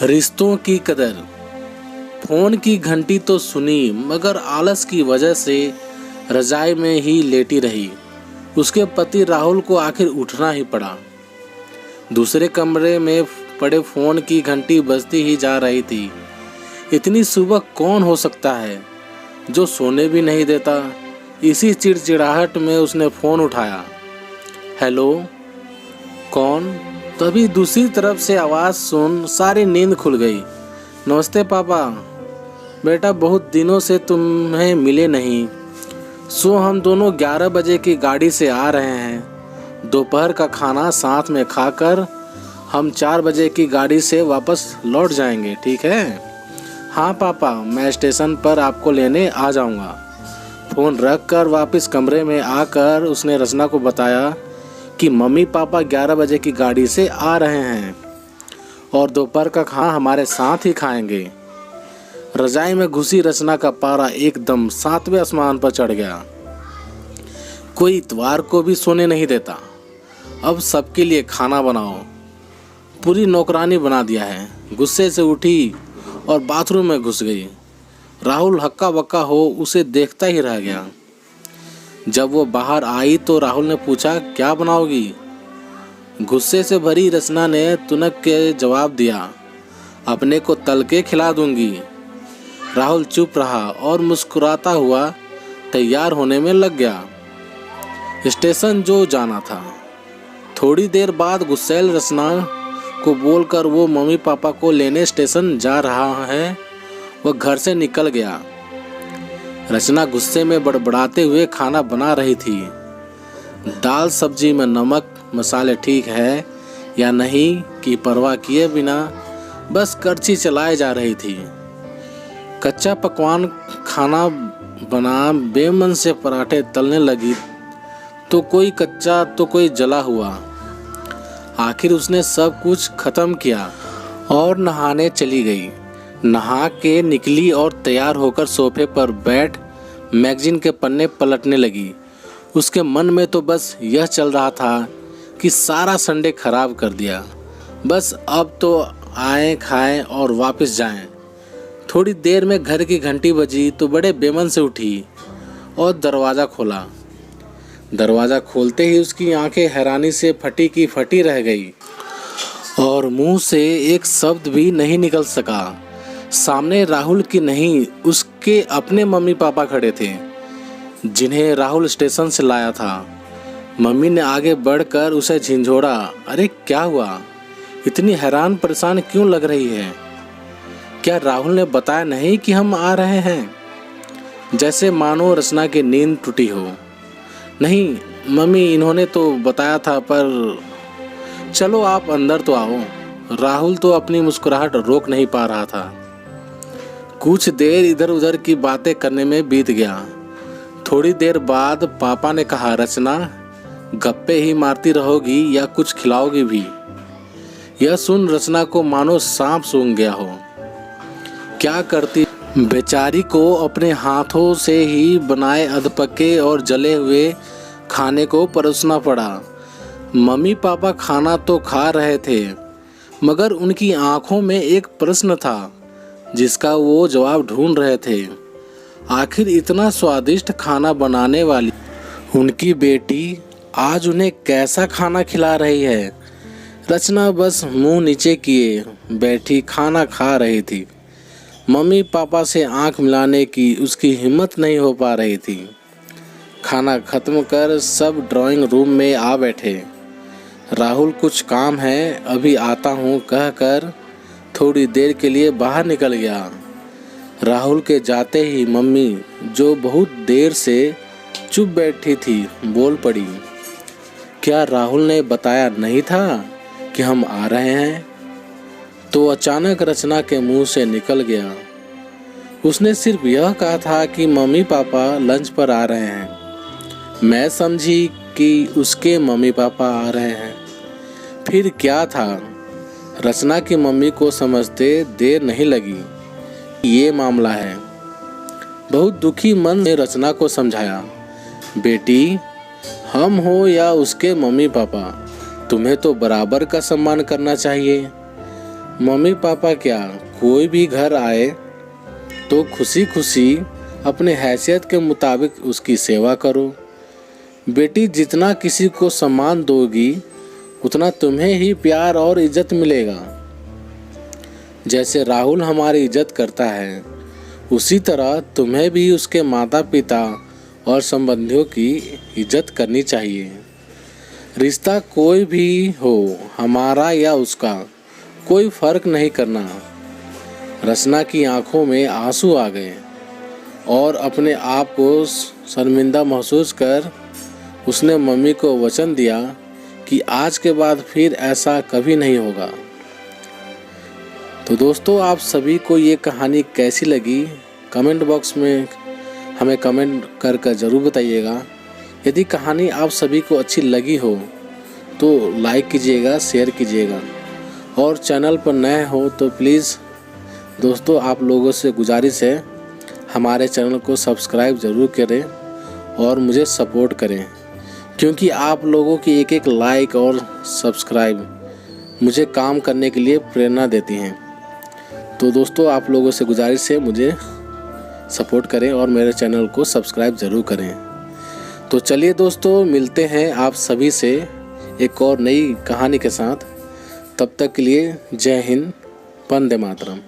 रिश्तों की कदर। फोन की घंटी तो सुनी मगर आलस की वजह से रजाई में ही लेटी रही। उसके पति राहुल को आखिर उठना ही पड़ा। दूसरे कमरे में पड़े फोन की घंटी बजती ही जा रही थी। इतनी सुबह कौन हो सकता है जो सोने भी नहीं देता। इसी चिड़चिड़ाहट में उसने फोन उठाया। हेलो, कौन? तभी दूसरी तरफ से आवाज़ सुन सारी नींद खुल गई। नमस्ते पापा। बेटा, बहुत दिनों से तुम्हें मिले नहीं। हम दोनों 11 बजे की गाड़ी से आ रहे हैं। दोपहर का खाना साथ में खाकर हम 4 बजे की गाड़ी से वापस लौट जाएंगे, ठीक है? हाँ पापा, मैं स्टेशन पर आपको लेने आ जाऊंगा। फ़ोन रख कर वापस कमरे में आकर उसने रचना को बताया कि मम्मी पापा 11 बजे की गाड़ी से आ रहे हैं और दोपहर का खाना हमारे साथ ही खाएंगे। रजाई में घुसी रचना का पारा एकदम 7वें आसमान पर चढ़ गया। कोई इतवार को भी सोने नहीं देता। अब सबके लिए खाना बनाओ। पूरी नौकरानी बना दिया है। गुस्से से उठी और बाथरूम में घुस गई। राहुल हक्का बक्का हो उसे देखता ही रह गया। जब वो बाहर आई तो राहुल ने पूछा, क्या बनाओगी? गुस्से से भरी रचना ने तुनक के जवाब दिया, अपने को तल के खिला दूंगी। राहुल चुप रहा और मुस्कुराता हुआ तैयार होने में लग गया। स्टेशन जो जाना था। थोड़ी देर बाद गुस्सैल रचना को बोलकर वो मम्मी पापा को लेने स्टेशन जा रहा है, वह घर से निकल गया। रचना गुस्से में बड़बड़ाते हुए खाना बना रही थी। दाल सब्जी में नमक मसाले ठीक है या नहीं की परवाह किए बिना बस करछी चलाए जा रही थी। कच्चा पकवान खाना बना बेमन से पराठे तलने लगी, तो कोई कच्चा तो कोई जला हुआ। आखिर उसने सब कुछ खत्म किया और नहाने चली गई। नहा के निकली और तैयार होकर सोफे पर बैठ मैगजीन के पन्ने पलटने लगी। उसके मन में तो बस यह चल रहा था कि सारा संडे खराब कर दिया। बस अब तो आए खाएं और वापस जाएं। थोड़ी देर में घर की घंटी बजी तो बड़े बेमन से उठी और दरवाज़ा खोला। दरवाज़ा खोलते ही उसकी आंखें हैरानी से फटी की फटी रह गई और मुंह से एक शब्द भी नहीं निकल सका। सामने राहुल की नहीं, उसके अपने मम्मी पापा खड़े थे, जिन्हें राहुल स्टेशन से लाया था। मम्मी ने आगे बढ़कर उसे झिंझोड़ा। अरे क्या हुआ? इतनी हैरान परेशान क्यों लग रही है? क्या राहुल ने बताया नहीं कि हम आ रहे हैं? जैसे मानो रचना की नींद टूटी हो। नहीं मम्मी, इन्होंने तो बताया था, पर चलो आप अंदर तो आओ। राहुल तो अपनी मुस्कुराहट रोक नहीं पा रहा था। कुछ देर इधर उधर की बातें करने में बीत गया। थोड़ी देर बाद पापा ने कहा, रचना गप्पे ही मारती रहोगी या कुछ खिलाओगी भी? यह सुन रचना को मानो सांप सूंघ गया हो। क्या करती बेचारी को अपने हाथों से ही बनाए अधपके और जले हुए खाने को परोसना पड़ा। मम्मी पापा खाना तो खा रहे थे मगर उनकी आंखों में एक प्रश्न था जिसका वो जवाब ढूंढ रहे थे। आखिर इतना स्वादिष्ट खाना बनाने वाली उनकी बेटी आज उन्हें कैसा खाना खिला रही है? रचना बस मुंह नीचे किए बैठी खाना खा रही थी। मम्मी पापा से आंख मिलाने की उसकी हिम्मत नहीं हो पा रही थी। खाना खत्म कर सब ड्राइंग रूम में आ बैठे। राहुल कुछ काम है, अभी आता हूँ कहकर थोड़ी देर के लिए बाहर निकल गया। राहुल के जाते ही मम्मी, जो बहुत देर से चुप बैठी थी, बोल पड़ी, क्या राहुल ने बताया नहीं था कि हम आ रहे हैं? तो अचानक रचना के मुंह से निकल गया। उसने सिर्फ यह कहा था कि मम्मी पापा लंच पर आ रहे हैं। मैं समझी कि उसके मम्मी पापा आ रहे हैं। फिर क्या था? रचना की मम्मी को समझते देर नहीं लगी। ये मामला है। बहुत दुखी मन ने रचना को समझाया, बेटी, हम हो या उसके मम्मी पापा, तुम्हें तो बराबर का सम्मान करना चाहिए। मम्मी पापा क्या, कोई भी घर आए तो खुशी खुशी अपने हैसियत के मुताबिक उसकी सेवा करो। बेटी, जितना किसी को सम्मान दोगी उतना तुम्हें ही प्यार और इज्जत मिलेगा। जैसे राहुल हमारी इज्जत करता है, उसी तरह तुम्हें भी उसके माता पिता और संबंधियों की इज्जत करनी चाहिए। रिश्ता कोई भी हो, हमारा या उसका, कोई फर्क नहीं करना। रचना की आंखों में आंसू आ गए और अपने आप को शर्मिंदा महसूस कर उसने मम्मी को वचन दिया कि आज के बाद फिर ऐसा कभी नहीं होगा। तो दोस्तों, आप सभी को ये कहानी कैसी लगी कमेंट बॉक्स में हमें कमेंट कर ज़रूर बताइएगा। यदि कहानी आप सभी को अच्छी लगी हो तो लाइक कीजिएगा, शेयर कीजिएगा, और चैनल पर नए हो तो प्लीज़ दोस्तों आप लोगों से गुजारिश है हमारे चैनल को सब्सक्राइब ज़रूर करें और मुझे सपोर्ट करें, क्योंकि आप लोगों की एक एक लाइक और सब्सक्राइब मुझे काम करने के लिए प्रेरणा देती हैं। तो दोस्तों आप लोगों से गुजारिश है मुझे सपोर्ट करें और मेरे चैनल को सब्सक्राइब ज़रूर करें। तो चलिए दोस्तों, मिलते हैं आप सभी से एक और नई कहानी के साथ। तब तक के लिए जय हिंद, वंदे मातरम।